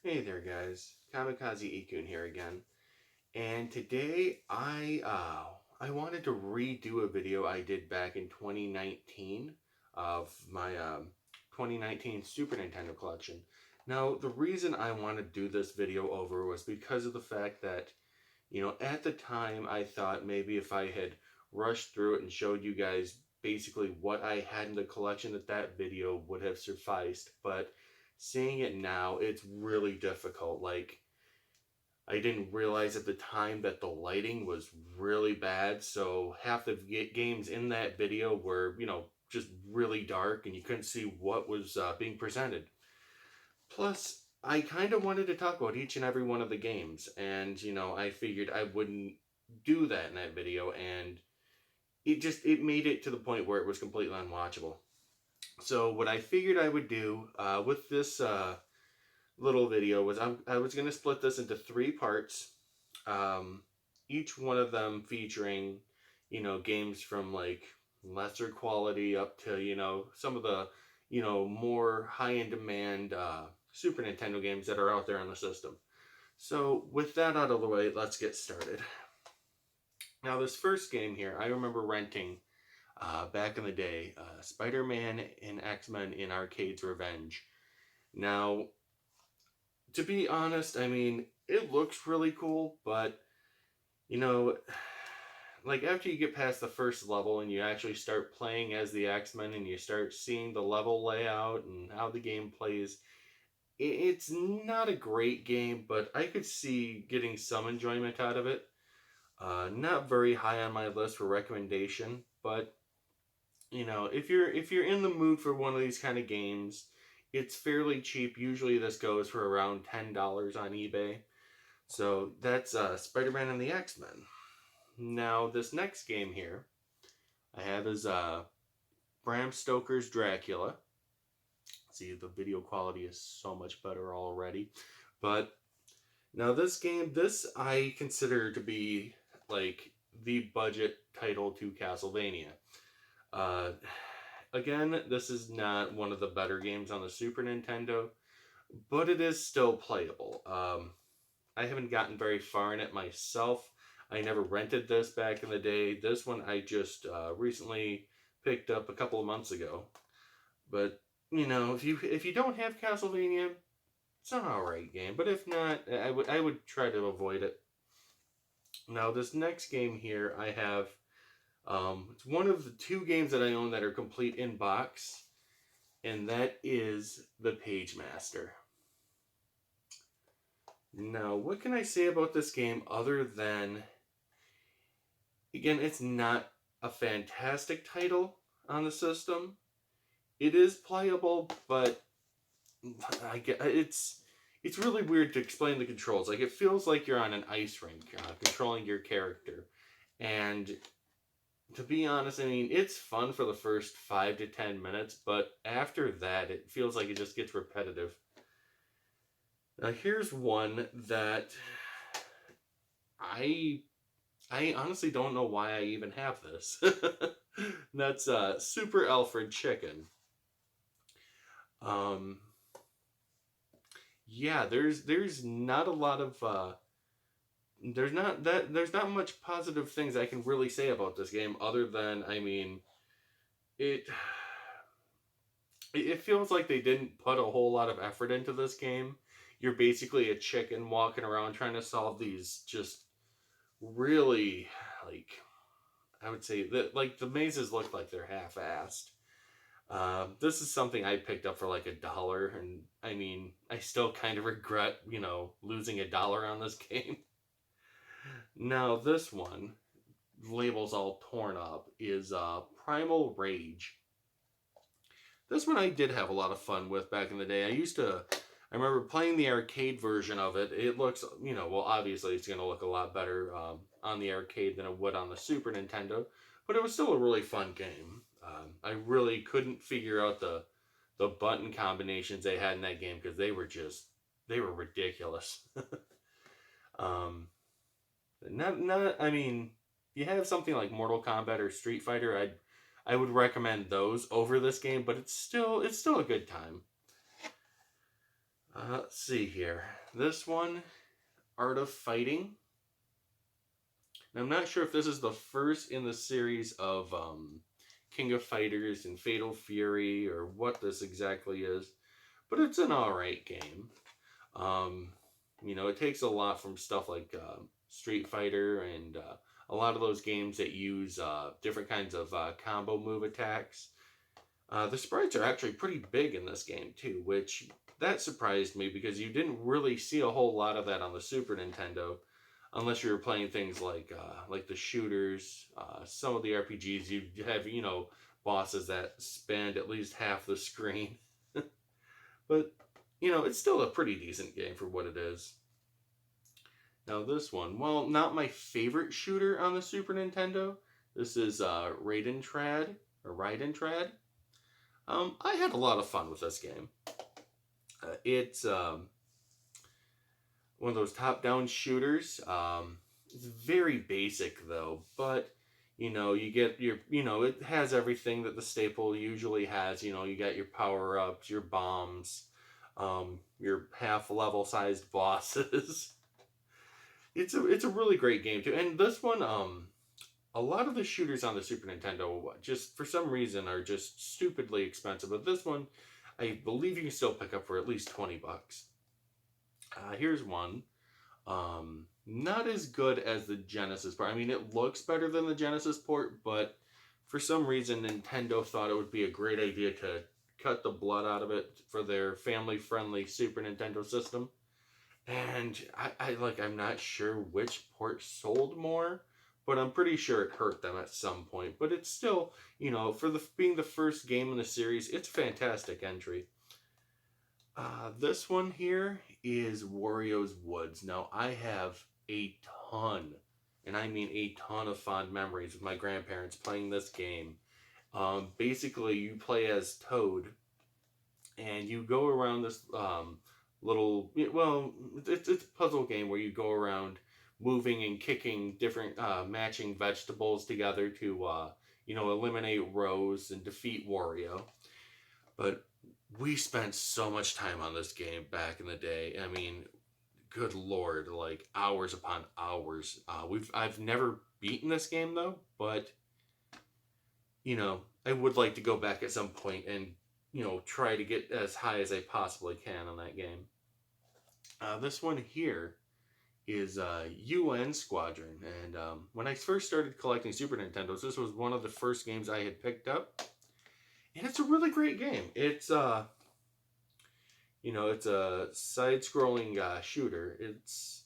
Hey there, guys. Kamikaze Ikun here again, and today I wanted to redo a video I did back in 2019 of my 2019 Super Nintendo collection. Now, the reason I wanted to do this video over was because of the fact that at the time I thought maybe if I had rushed through it and showed you guys basically what I had in the collection that video would have sufficed, but seeing it now, it's really difficult. Like, I didn't realize at the time that the lighting was really bad, so half the games in that video were, just really dark and you couldn't see what was being presented. Plus, I kind of wanted to talk about each and every one of the games, and I figured I wouldn't do that in that video, and it made it to the point where it was completely unwatchable. So what I figured I would do with this little video was I was going to split this into three parts, um, each one of them featuring games from like lesser quality up to some of the more high in demand Super Nintendo games that are out there on the system. So with that out of the way, let's get started. Now this first game here, I remember renting back in the day, Spider-Man and X-Men in Arcade's Revenge. Now, to be honest, I mean, it looks really cool, but you know, like after you get past the first level and you actually start playing as the X-Men and you start seeing the level layout and how the game plays, it's not a great game, but I could see getting some enjoyment out of it. Not very high on my list for recommendation, but if you're in the mood for one of these kind of games, it's fairly cheap. Usually this goes for around $10 on eBay. So that's Spider-Man and the X-Men. Now this next game here I have is Bram Stoker's Dracula. See, the video quality is so much better already. But now this I consider to be like the budget title to Castlevania. Uh, Again, this is not one of the better games on the Super Nintendo, but it is still playable. I haven't gotten very far in it myself. I never rented this back in the day. This one I just recently picked up a couple of months ago. But if you don't have Castlevania, it's an alright game. But if not, I would try to avoid it. Now this next game here I have. It's one of the two games that I own that are complete in box, and that is the Page Master. Now, what can I say about this game other than, again, it's not a fantastic title on the system. It is playable, but I get it's really weird to explain the controls. Like it feels like you're on an ice rink controlling your character, and to be honest, I mean it's fun for the first 5 to 10 minutes, but after that, it feels like it just gets repetitive. Now here's one that I I honestly don't know why I even have this. That's Super Alfred Chicken. Um, yeah, there's not a lot of there's not much positive things I can really say about this game other than I mean it it feels like they didn't put a whole lot of effort into this game. You're basically a chicken walking around trying to solve these just really like I would say that like the mazes look like they're half-assed. This is something I picked up for like $1, and I mean, I still kind of regret, losing $1 on this game. Now, this one, label's all torn up, is Primal Rage. This one I did have a lot of fun with back in the day. I remember playing the arcade version of it. It looks, well, obviously it's going to look a lot better on the arcade than it would on the Super Nintendo, but it was still a really fun game. I really couldn't figure out the button combinations they had in that game because they were ridiculous. um, not I mean, you have something like Mortal Kombat or Street Fighter, I would recommend those over this game, but it's still a good time. Let's see here. This one, Art of Fighting. Now, I'm not sure if this is the first in the series of King of Fighters and Fatal Fury or what this exactly is, but it's an alright game. Um, it takes a lot from stuff like Street Fighter and a lot of those games that use different kinds of combo move attacks. The sprites are actually pretty big in this game too, which that surprised me because you didn't really see a whole lot of that on the Super Nintendo, unless you were playing things like the shooters. Some of the RPGs you have bosses that spanned at least half the screen, but it's still a pretty decent game for what it is. Now this one, well, not my favorite shooter on the Super Nintendo. This is Raiden Trad or Raiden Trad. I had a lot of fun with this game. It's one of those top-down shooters. It's very basic though, but you get your, it has everything that the staple usually has. You got your power-ups, your bombs, your half-level sized bosses. It's a really great game too, and this one, a lot of the shooters on the Super Nintendo just for some reason are just stupidly expensive, but this one, I believe you can still pick up for at least $20. Here's one. Not as good as the Genesis port. I mean, it looks better than the Genesis port, but for some reason, Nintendo thought it would be a great idea to cut the blood out of it for their family-friendly Super Nintendo system. And I'm not sure which port sold more, but I'm pretty sure it hurt them at some point. But it's still, for being the first game in the series, it's a fantastic entry. This one here is Wario's Woods. Now, I have a ton, and I mean a ton of fond memories with my grandparents playing this game. Basically, you play as Toad, and you go around this it's a puzzle game where you go around moving and kicking different matching vegetables together to eliminate Rose and defeat Wario. But we spent so much time on this game back in the day. I mean, good lord, like hours upon hours. I've never beaten this game though, but I would like to go back at some point and try to get as high as I possibly can on that game. This one here is UN Squadron, and when I first started collecting Super Nintendos, this was one of the first games I had picked up, and it's a really great game. It's it's a side-scrolling shooter. It's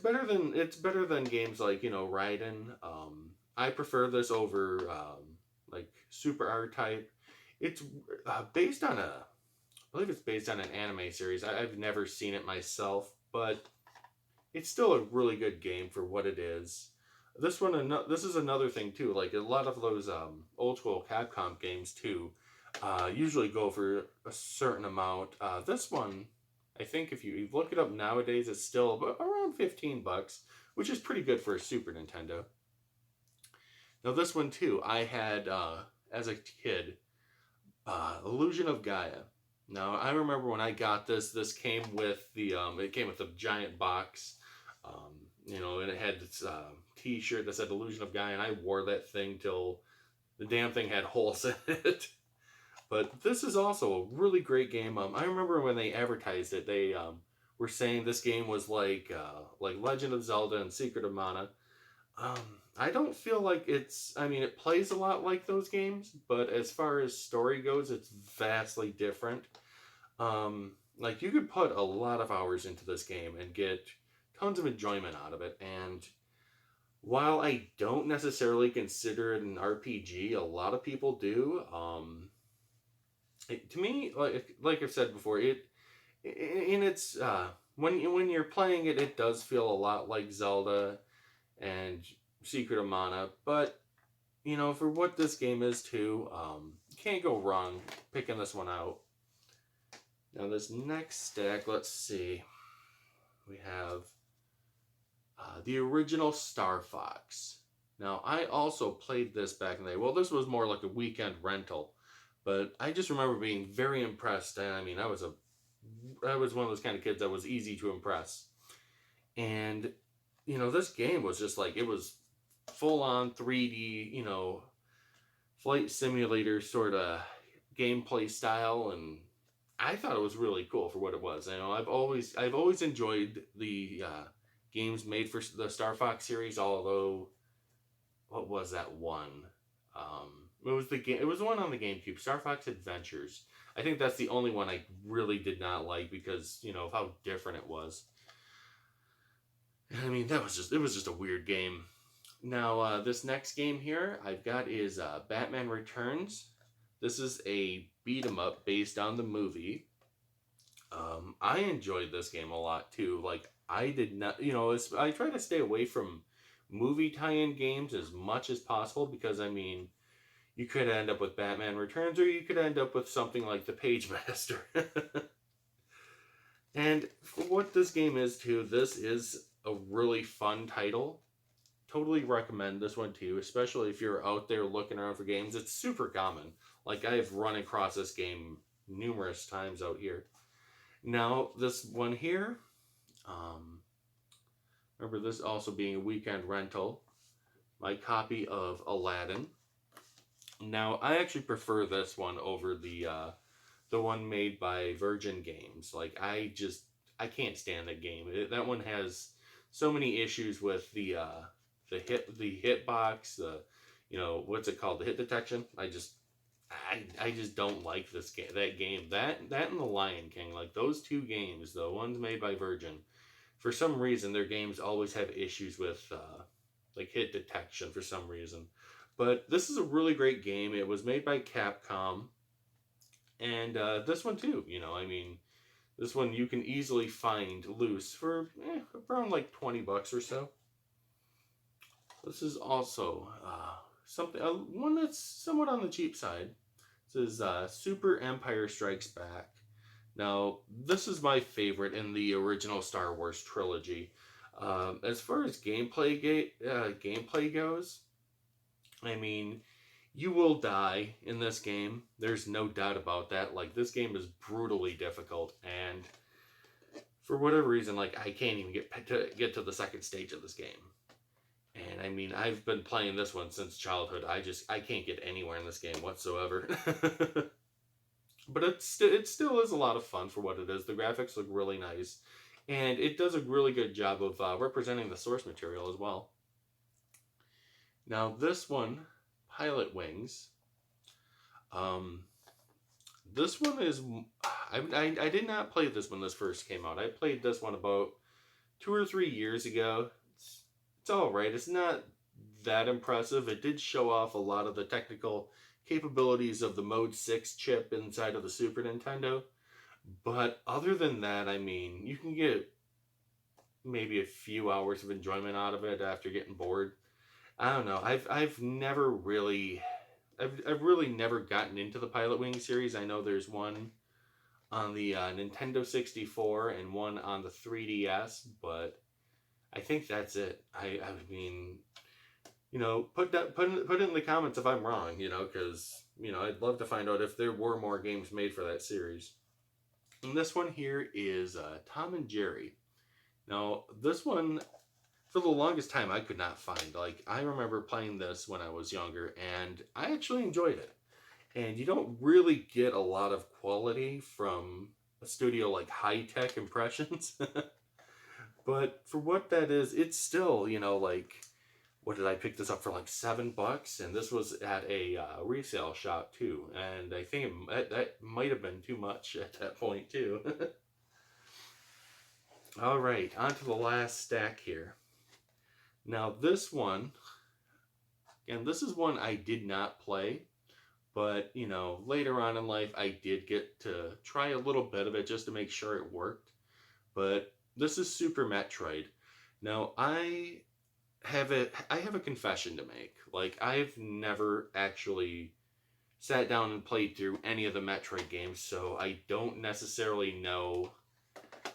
better than games like Raiden. I prefer this over like Super R-Type. It's based on I believe it's based on an anime series. I've never seen it myself, but it's still a really good game for what it is. This is another thing too. Like a lot of those old school Capcom games too, usually go for a certain amount. This one, I think if you look it up nowadays, it's still around $15, which is pretty good for a Super Nintendo. Now this one too, I had as a kid, Illusion of Gaia. Now I remember when I got this. This came with it came with a giant box, and it had this T-shirt that said Illusion of Gaia, and I wore that thing till the damn thing had holes in it. But this is also a really great game. I remember when they advertised it, they were saying this game was like Legend of Zelda and Secret of Mana. I don't feel like it's. I mean, it plays a lot like those games, but as far as story goes, it's vastly different. Like you could put a lot of hours into this game and get tons of enjoyment out of it. And while I don't necessarily consider it an RPG, a lot of people do. To me, like I've said before, it's when you're playing it, it does feel a lot like Zelda and Secret of Mana, but for what this game is too, you can't go wrong picking this one out. Now this next stack, let's see, we have the original Star Fox. Now I also played this back in the day. Well, this was more like a weekend rental, but I just remember being very impressed. And I mean, was one of those kind of kids that was easy to impress. And this game was just like, it was full on 3D, flight simulator sort of gameplay style, and I thought it was really cool for what it was. I've always enjoyed the games made for the Star Fox series. Although, what was that one? It was the game. It was the one on the GameCube, Star Fox Adventures. I think that's the only one I really did not like because of how different it was. I mean, it was just a weird game. Now, this next game here I've got is Batman Returns. This is a beat 'em up based on the movie. I enjoyed this game a lot too. Like, I did not, I try to stay away from movie tie-in games as much as possible because, I mean, you could end up with Batman Returns or you could end up with something like The Page Master. And for what this game is too, this is a really fun title. Totally recommend this one too, especially if you're out there looking around for games. It's super common. Like, I've run across this game numerous times out here. Now, this one here, remember this also being a weekend rental, my copy of Aladdin. Now, I actually prefer this one over the one made by Virgin Games. Like, I can't stand that game. That one has so many issues with the hitbox, what's it called, the hit detection. I just don't like this game. That and the Lion King, like those two games, the ones made by Virgin, for some reason their games always have issues with like hit detection for some reason. But this is a really great game. It was made by Capcom, and this one too. I mean, this one you can easily find loose for around like $20 or so. This is also one that's somewhat on the cheap side. This is Super Empire Strikes Back. Now, this is my favorite in the original Star Wars trilogy. As far as gameplay goes, I mean, you will die in this game. There's no doubt about that. Like, this game is brutally difficult, and for whatever reason, like, I can't even get to the second stage of this game. And I mean, I've been playing this one since childhood. I can't get anywhere in this game whatsoever. But it still is a lot of fun for what it is. The graphics look really nice, and it does a really good job of representing the source material as well. Now, this one, Pilot Wings. This one is... I did not play this when this first came out. I played this one about 2 or 3 years ago. It's alright. It's not that impressive. It did show off a lot of the technical capabilities of the Mode 6 chip inside of the Super Nintendo. But other than that, I mean, you can get maybe a few hours of enjoyment out of it after getting bored. I don't know. I've really never gotten into the Pilot Wings series. I know there's one on the Nintendo 64 and one on the 3DS, but I think that's it. I mean, put it in the comments if I'm wrong, because, I'd love to find out if there were more games made for that series. And this one here is Tom and Jerry. Now, this one, for the longest time, I could not find. Like, I remember playing this when I was younger, and I actually enjoyed it. And you don't really get a lot of quality from a studio like High Tech Impressions. But for what that is, it's still, like, what did I pick this up for, like $7? And this was at a resale shop too. And I think that might have been too much at that point too. All right, on to the last stack here. Now this one, again, this is one I did not play. But, later on in life, I did get to try a little bit of it just to make sure it worked. But this is Super Metroid. Now, I have a confession to make. Like, I've never actually sat down and played through any of the Metroid games, so I don't necessarily know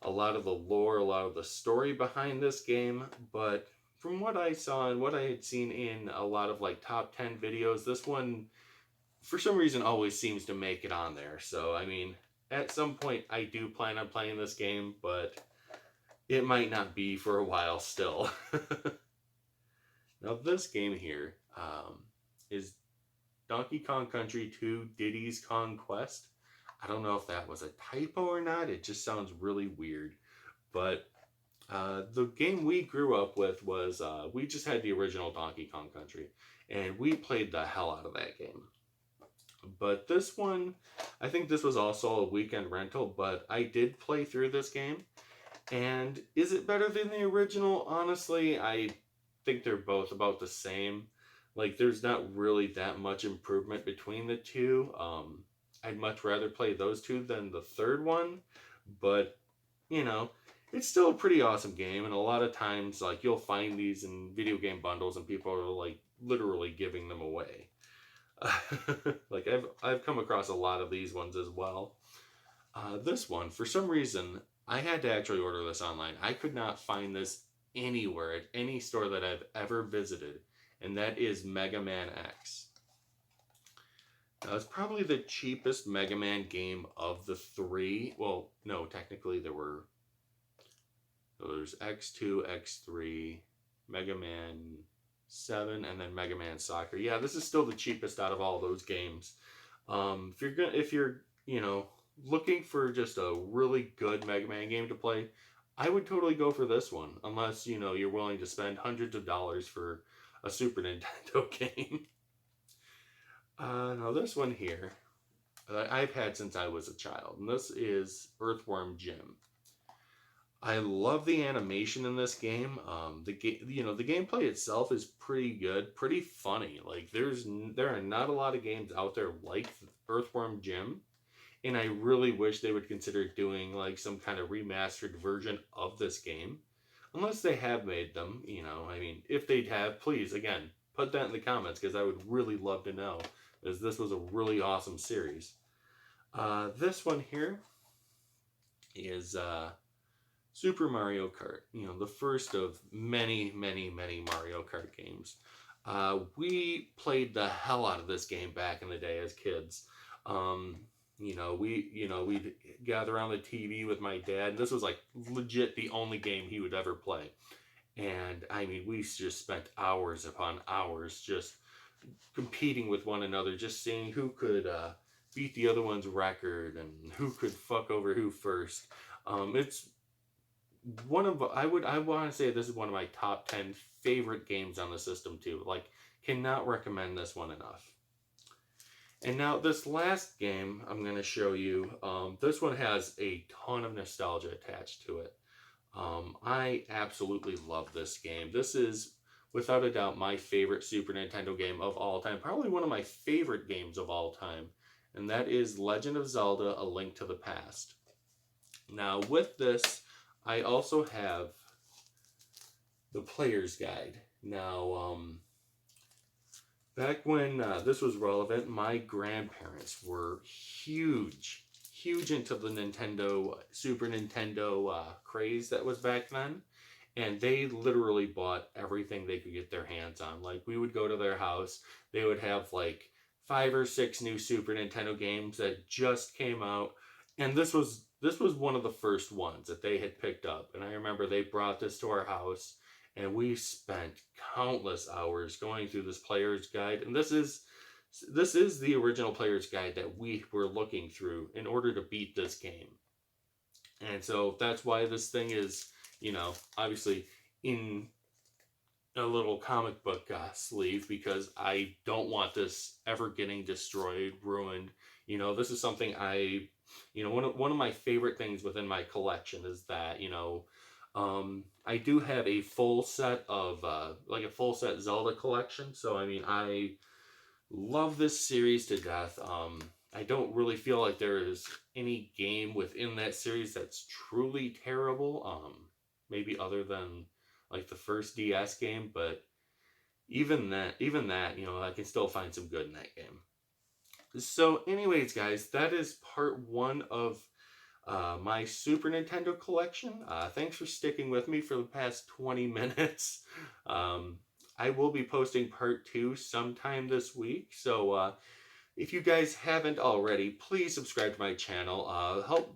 a lot of the lore, a lot of the story behind this game, but from what I saw and what I had seen in a lot of, like, top 10 videos, this one, for some reason, always seems to make it on there. So, I mean, at some point I do plan on playing this game, but it might not be for a while still. Now this game here is Donkey Kong Country 2 Diddy's Kong Quest. I don't know if that was a typo or not. It just sounds really weird. But the game we grew up with was, we just had the original Donkey Kong Country. And we played the hell out of that game. But this one, I think this was also a weekend rental, but I did play through this game. And is it better than the original? Honestly, I think they're both about the same. Like, there's not really that much improvement between the two. I'd much rather play those two than the third one. But, you know, it's still a pretty awesome game. And a lot of times, like, you'll find these in video game bundles and people are, like, literally giving them away. Like, I've come across a lot of these ones as well. This one, for some reason, I had to actually order this online. I could not find this anywhere at any store that I've ever visited, and that is Mega Man X. Now, it's probably the cheapest Mega Man game of the three. Well, no, technically there's X2, X3, Mega Man 7, and then Mega Man Soccer. Yeah, this is still the cheapest out of all those games. If you're looking for just a really good Mega Man game to play, I would totally go for this one, unless you're willing to spend hundreds of dollars for a Super Nintendo game. Now this one here, I've had since I was a child, and this is Earthworm Jim. I love the animation in this game. The gameplay itself is pretty good, pretty funny. Like there are not a lot of games out there like Earthworm Jim, and I really wish they would consider doing like some kind of remastered version of this game, unless they have made them. I mean, if they have, please again put that in the comments because I would really love to know, as this was a really awesome series. This one here is Super Mario Kart. The first of many, many, many Mario Kart games. We played the hell out of this game back in the day as kids. We'd gather around the TV with my dad, and this was like legit the only game he would ever play. And I mean, we just spent hours upon hours just competing with one another, just seeing who could beat the other one's record and who could fuck over who first. It's I want to say this is one of my top 10 favorite games on the system too. Like, cannot recommend this one enough. And now this last game I'm going to show you, this one has a ton of nostalgia attached to it. I absolutely love this game. This is, without a doubt, my favorite Super Nintendo game of all time. Probably one of my favorite games of all time. And that is Legend of Zelda: A Link to the Past. Now, with this, I also have the player's guide. Now, back when this was relevant, my grandparents were huge into the Super Nintendo craze that was back then. And they literally bought everything they could get their hands on. Like, we would go to their house, they would have like 5 or 6 new Super Nintendo games that just came out. And this was one of the first ones that they had picked up. And I remember they brought this to our house, and we spent countless hours going through this player's guide. And this is the original player's guide that we were looking through in order to beat this game. And so that's why this thing is, obviously in a little comic book sleeve, because I don't want this ever getting destroyed, ruined. This is something one of my favorite things within my collection is that, I do have a full set of, a full set Zelda collection. So, I mean, I love this series to death. I don't really feel like there is any game within that series that's truly terrible. Maybe other than like the first DS game, but even that, I can still find some good in that game. So anyways, guys, that is part 1 of my Super Nintendo collection. Thanks for sticking with me for the past 20 minutes. I will be posting part 2 sometime this week. So if you guys haven't already, please subscribe to my channel. Help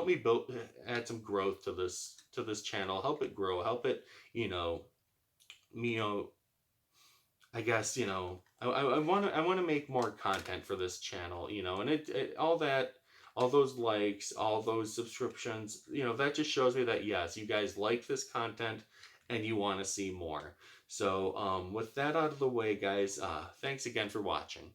me build, add some growth to this channel. Help it grow. Help it, you know, you know, I guess, I want to make more content for this channel, and all that, all those likes, all those subscriptions, that just shows me that yes, you guys like this content and you want to see more. So, with that out of the way, guys, thanks again for watching.